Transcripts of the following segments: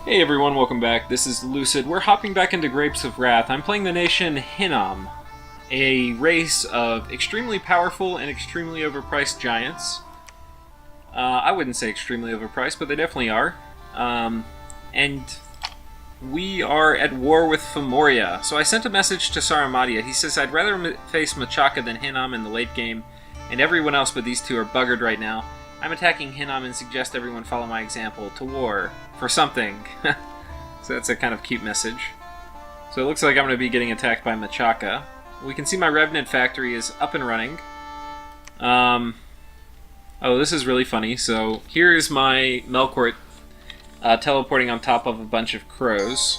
Hey everyone, welcome back. This is Lucid. We're hopping back into Grapes of Wrath. I'm playing the Nation EA-Hinnom, a race of extremely powerful and extremely overpriced giants. I wouldn't say extremely overpriced, but they definitely are. And we are at war with Formoria. So I sent a message to Saramadia. He says, I'd rather face Machaka than Hinnom in the late game, and everyone else but these two are buggered right now. I'm attacking Hinnom and suggest everyone follow my example. To war. For something. So that's a kind of cute message. So it looks like I'm going to be getting attacked by Machaka. We can see my Revenant factory is up and running. Oh, this is really funny. So here's my Melkort teleporting on top of a bunch of crows.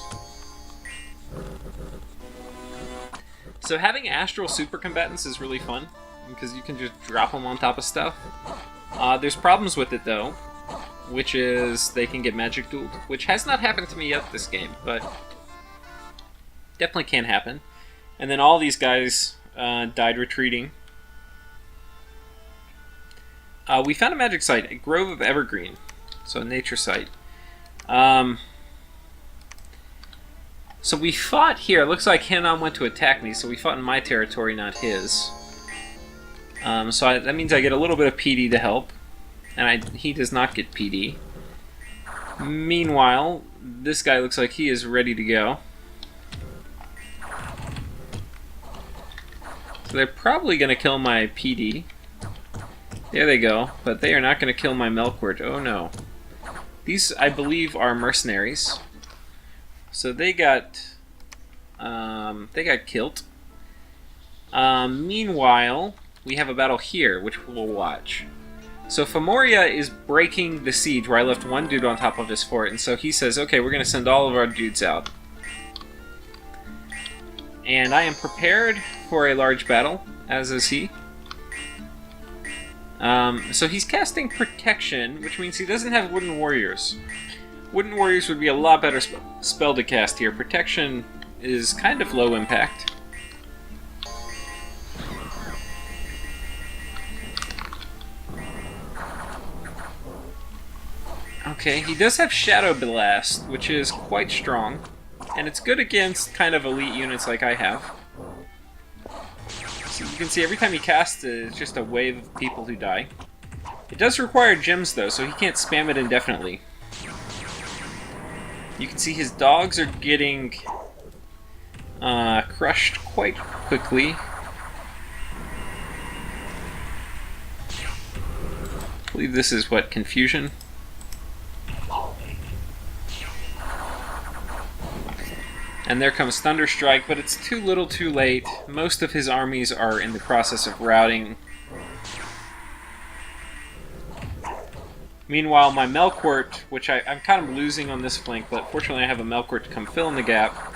So having astral super combatants is really fun, because you can just drop them on top of stuff. There's problems with it though, which is they can get magic dueled, which has not happened to me yet this game, but definitely can happen. And then all these guys died retreating. We found a magic site, a Grove of Evergreen, so a nature site. So we fought here. It looks like Hinnom went to attack me, so we fought in my territory, not his. So that means I get a little bit of PD to help, and he does not get PD. Meanwhile, this guy looks like he is ready to go. So they're probably going to kill my PD. There they go, but they are not going to kill my Melkort. Oh no. These, I believe, are mercenaries. So they got killed. Meanwhile, we have a battle here, which we'll watch. So Formoria is breaking the siege where I left one dude on top of his fort, and so he says, okay, we're going to send all of our dudes out. And I am prepared for a large battle, as is he. So he's casting Protection, which means he doesn't have Wooden Warriors. Wooden Warriors would be a lot better spell to cast here. Protection is kind of low impact. Okay, he does have Shadow Blast, which is quite strong, and it's good against kind of elite units like I have. So you can see every time he casts it, it's just a wave of people who die. It does require gems though, so he can't spam it indefinitely. You can see his dogs are getting crushed quite quickly. I believe this is what, Confusion? And there comes Thunderstrike, but it's too little too late. Most of his armies are in the process of routing. Meanwhile, my Melkort, which I'm kind of losing on this flank, but fortunately I have a Melkort to come fill in the gap,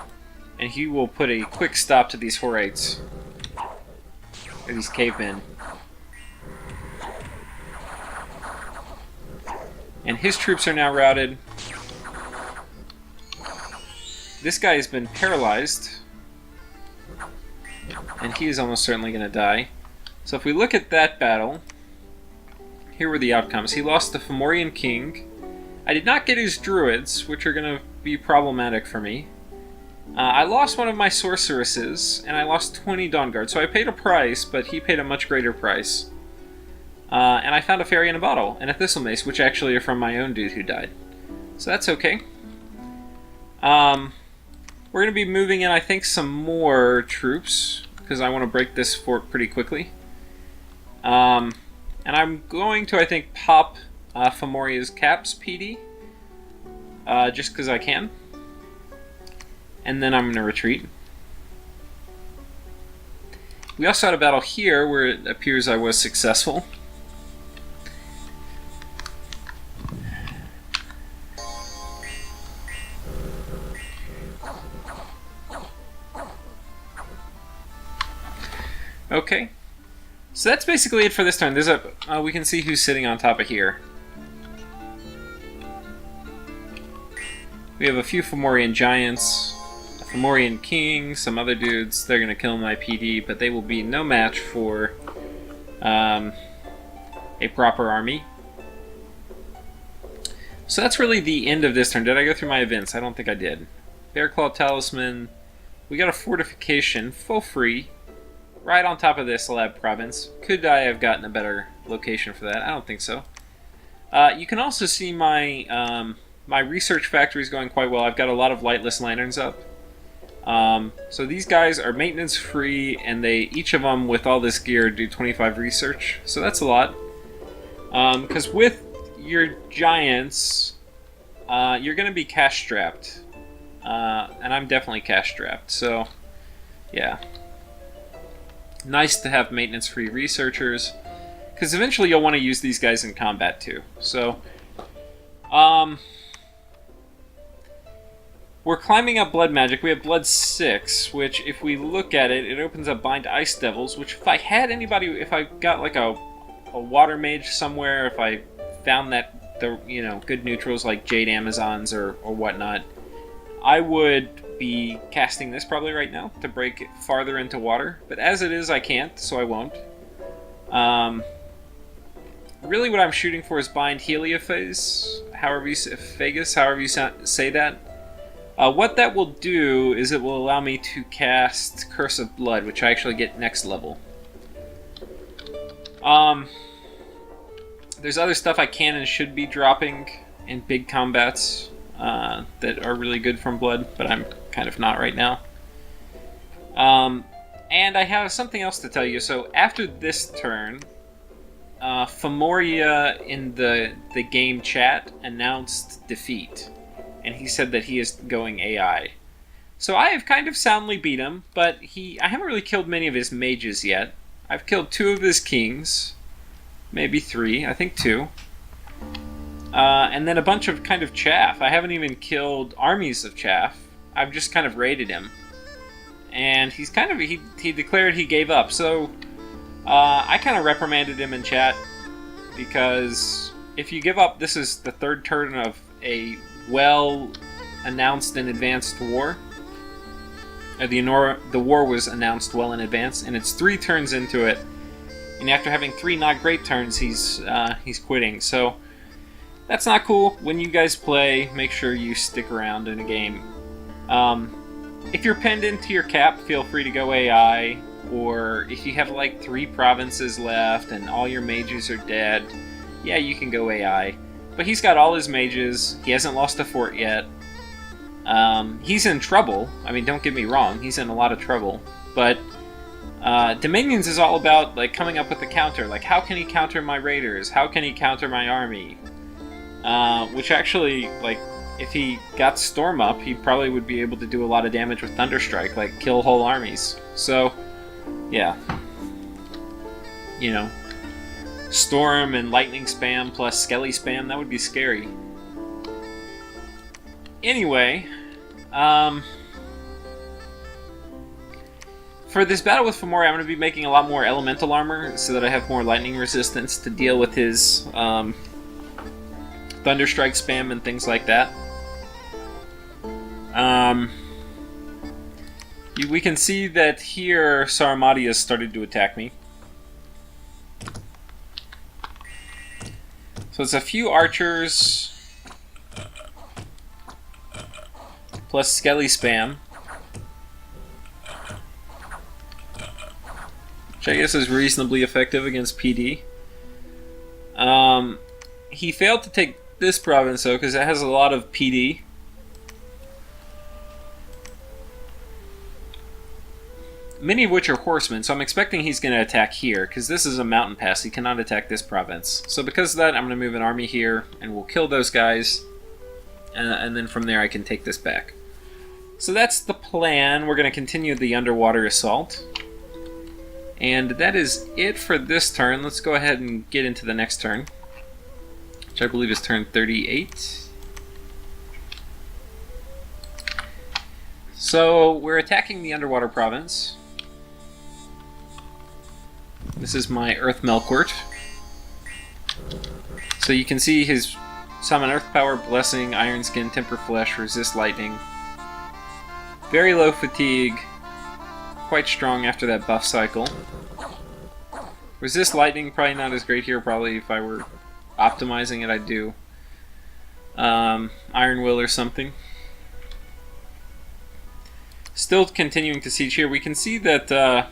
and he will put a quick stop to these Horates, or these cavemen. And his troops are now routed. This guy has been paralyzed, and he is almost certainly going to die. So if we look at that battle, here were the outcomes. He lost the Formorian King. I did not get his Druids, which are going to be problematic for me. I lost one of my Sorceresses, and I lost 20 Dawn Guard. So I paid a price, but he paid a much greater price. And I found a Fairy in a Bottle, and a Thistle Mace, which actually are from my own dude who died. So that's okay. We're going to be moving in, I think, some more troops, because I want to break this fort pretty quickly. And I'm going to, I think, pop Formoria's Caps PD, just because I can. And then I'm going to retreat. We also had a battle here where it appears I was successful. Okay, so that's basically it for this turn. There's we can see who's sitting on top of here. We have a few Formorian Giants, a Formorian King, some other dudes. They're going to kill my PD, but they will be no match for a proper army. So that's really the end of this turn. Did I go through my events? I don't think I did. Bearclaw Talisman. We got a fortification, full free, right on top of this lab province. Could I have gotten a better location for that? I don't think so. You can also see my my research factory is going quite well. I've got a lot of lightless lanterns up. So these guys are maintenance free, and they each of them with all this gear do 25 research. So that's a lot. Because with your giants, you're going to be cash strapped. And I'm definitely cash strapped, so yeah. Nice to have maintenance-free researchers, because eventually you'll want to use these guys in combat too. So, we're climbing up Blood Magic. We have Blood 6, which if we look at it, it opens up Bind Ice Devils, which if I had anybody, if I got like a water mage somewhere, if I found that the good neutrals like Jade Amazons or whatnot, I would be casting this probably right now to break it farther into water, but as it is, I can't, so I won't. Really what I'm shooting for is Bind Heliophase, however you say that. What that will do is it will allow me to cast Curse of Blood, which I actually get next level. There's other stuff I can and should be dropping in big combats that are really good from Blood, but I'm kind of not right now. And I have something else to tell you. So after this turn, Formoria in the game chat announced defeat, and he said that he is going AI. So I have kind of soundly beat him, but I haven't really killed many of his mages yet. I've killed 2 of his kings, maybe 3, I think 2. And then a bunch of kind of chaff. I haven't even killed armies of chaff. I've just kind of raided him. And he's kind of, he declared he gave up. So, I kind of reprimanded him in chat, because if you give up, this is the 3rd turn of a well-announced and advanced war. The war was announced well in advance, and it's 3 turns into it. And after having 3 not great turns, he's quitting. So, that's not cool. When you guys play, make sure you stick around in a game. If you're pinned into your cap, feel free to go AI, or if you have like 3 provinces left and all your mages are dead, yeah, you can go AI. But he's got all his mages, he hasn't lost a fort yet. He's in trouble. I mean, don't get me wrong, he's in a lot of trouble. But Dominions is all about like coming up with a counter. Like, how can he counter my raiders? How can he counter my army? Which actually, like, if he got Storm up, he probably would be able to do a lot of damage with Thunderstrike, like kill whole armies. So, yeah. Storm and Lightning spam plus Skelly spam, that would be scary. Anyway, for this battle with Formoria, I'm going to be making a lot more elemental armor so that I have more lightning resistance to deal with his Thunderstrike spam and things like that. We can see that here Saramati has started to attack me. So it's a few archers plus Skelly spam, which I guess is reasonably effective against PD. He failed to take this province though, because it has a lot of PD. Many of which are horsemen, so I'm expecting he's going to attack here, because this is a mountain pass. He cannot attack this province. So because of that, I'm going to move an army here, and we'll kill those guys, and then from there I can take this back. So that's the plan. We're going to continue the underwater assault. And that is it for this turn. Let's go ahead and get into the next turn, which I believe is turn 38. So we're attacking the underwater province. This is my Earth Melkwort. So you can see his summon Earth Power, Blessing, Iron Skin, Temper Flesh, Resist Lightning. Very low fatigue. Quite strong after that buff cycle. Resist Lightning, probably not as great here. Probably if I were optimizing it, I'd do Iron Will or something. Still continuing to siege here. We can see that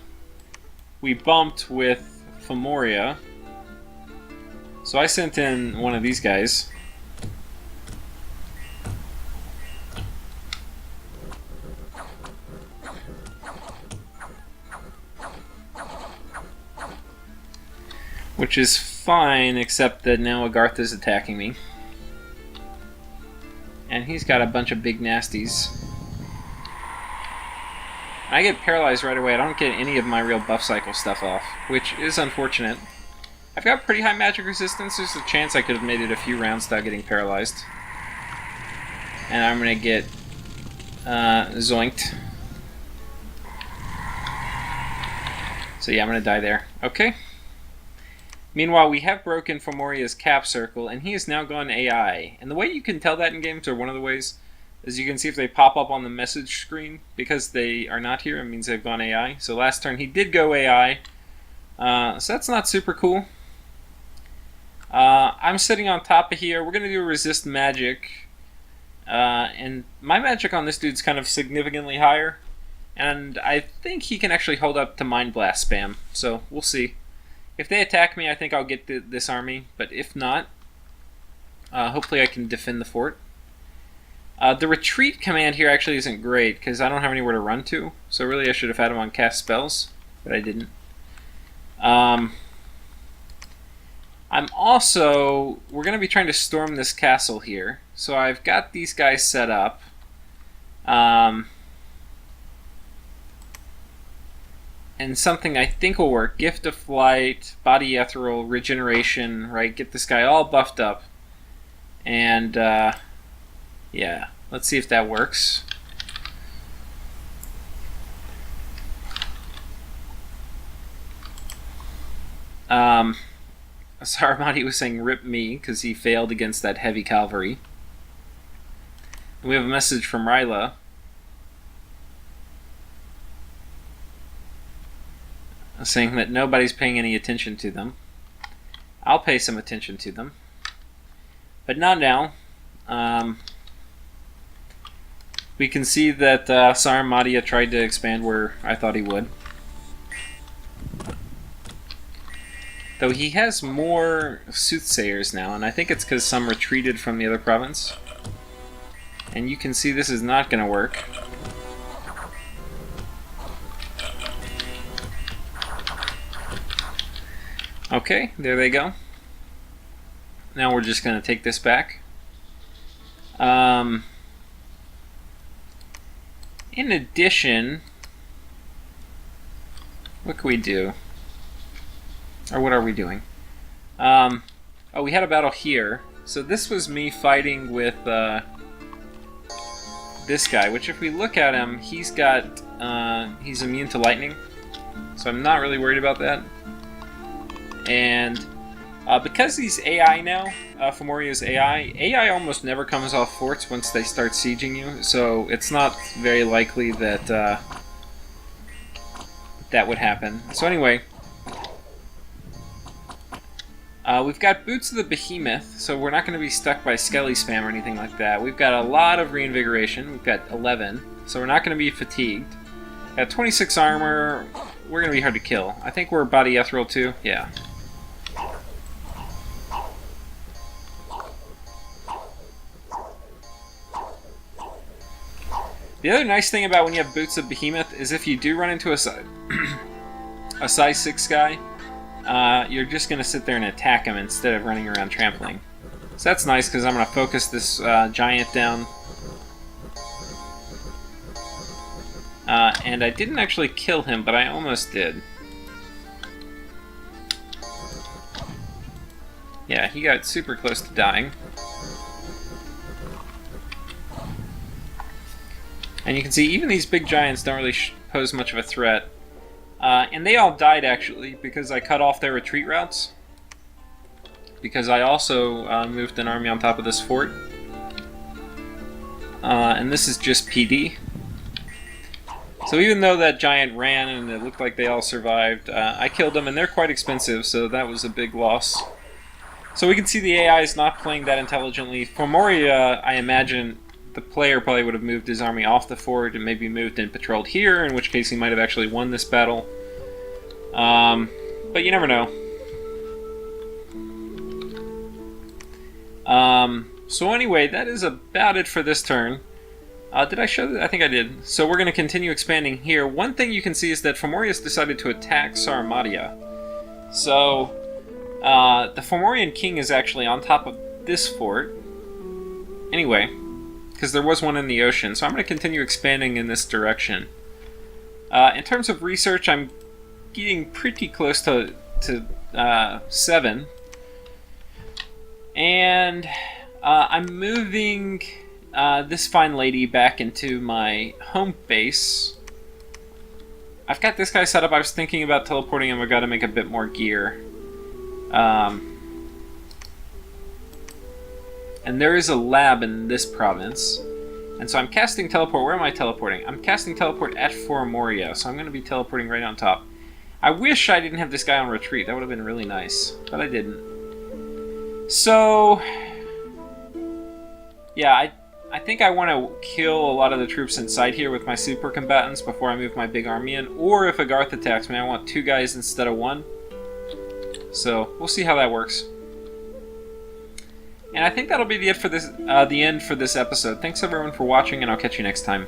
we bumped with Formoria. So I sent in one of these guys. Which is fine, except that now Agarth is attacking me. And he's got a bunch of big nasties. I get paralyzed right away. I don't get any of my real buff cycle stuff off, which is unfortunate. I've got pretty high magic resistance. There's a chance I could have made it a few rounds without getting paralyzed. And I'm going to get zoinked. So yeah, I'm going to die there. Okay. Meanwhile, we have broken Formoria's cap circle, and he has now gone AI. And the way you can tell that in games, or one of the ways, is you can see if they pop up on the message screen. Because they are not here, it means they've gone AI. So last turn he did go AI. So that's not super cool. I'm sitting on top of here. We're going to do resist magic. And my magic on this dude's kind of significantly higher. And I think he can actually hold up to Mind Blast spam. So we'll see. If they attack me, I think I'll get this army. But if not, hopefully I can defend the fort. The retreat command here actually isn't great, because I don't have anywhere to run to. So really I should have had him on cast spells, but I didn't. I'm also... We're going to be trying to storm this castle here. So I've got these guys set up. And something I think will work. Gift of Flight, Body Ethereal, Regeneration, right? Get this guy all buffed up. And, yeah. Let's see if that works. Saramati was saying rip me, because he failed against that heavy cavalry. And we have a message from Ryla. Saying that nobody's paying any attention to them. I'll pay some attention to them. But not now. We can see that Saramatia tried to expand where I thought he would. Though he has more soothsayers now, and I think it's because some retreated from the other province. And you can see this is not going to work. Okay, there they go. Now we're just going to take this back. In addition, what can we do? Or what are we doing? Oh, we had a battle here. So this was me fighting with this guy, which if we look at him, he's got, he's immune to lightning. So I'm not really worried about that. And because he's AI now, Formoria's AI almost never comes off forts once they start sieging you, so it's not very likely that that would happen. So anyway, we've got Boots of the Behemoth, so we're not going to be stuck by Skelly spam or anything like that. We've got a lot of reinvigoration. We've got 11, so we're not going to be fatigued. Got 26 armor. We're going to be hard to kill. I think we're Body Ethereal too. Yeah. The other nice thing about when you have Boots of Behemoth is if you do run into a size 6 guy, you're just going to sit there and attack him instead of running around trampling. So that's nice because I'm going to focus this giant down. And I didn't actually kill him, but I almost did. Yeah, he got super close to dying. And you can see even these big giants don't really pose much of a threat. And they all died, actually, because I cut off their retreat routes. Because I also moved an army on top of this fort. And this is just PD. So even though that giant ran and it looked like they all survived, I killed them, and they're quite expensive, so that was a big loss. So we can see the AI is not playing that intelligently. Formoria, I imagine the player probably would have moved his army off the fort and maybe moved and patrolled here, in which case he might have actually won this battle. But you never know. So anyway, that is about it for this turn. Did I show that? I think I did. So we're going to continue expanding here. One thing you can see is that Formorius decided to attack Sarmatia. So the Formorian king is actually on top of this fort. Anyway, because there was one in the ocean. So I'm going to continue expanding in this direction. In terms of research, I'm getting pretty close to 7. And I'm moving this fine lady back into my home base. I've got this guy set up. I was thinking about teleporting him. I've got to make a bit more gear. And there is a lab in this province. And so I'm casting teleport. Where am I teleporting? I'm casting teleport at Formoria, so I'm going to be teleporting right on top. I wish I didn't have this guy on retreat. That would have been really nice, but I didn't. So, yeah, I think I want to kill a lot of the troops inside here with my super combatants before I move my big army in. Or if a Garth attacks me, I want 2 guys instead of 1. So we'll see how that works. And I think that'll be the end for this episode. Thanks everyone for watching, and I'll catch you next time.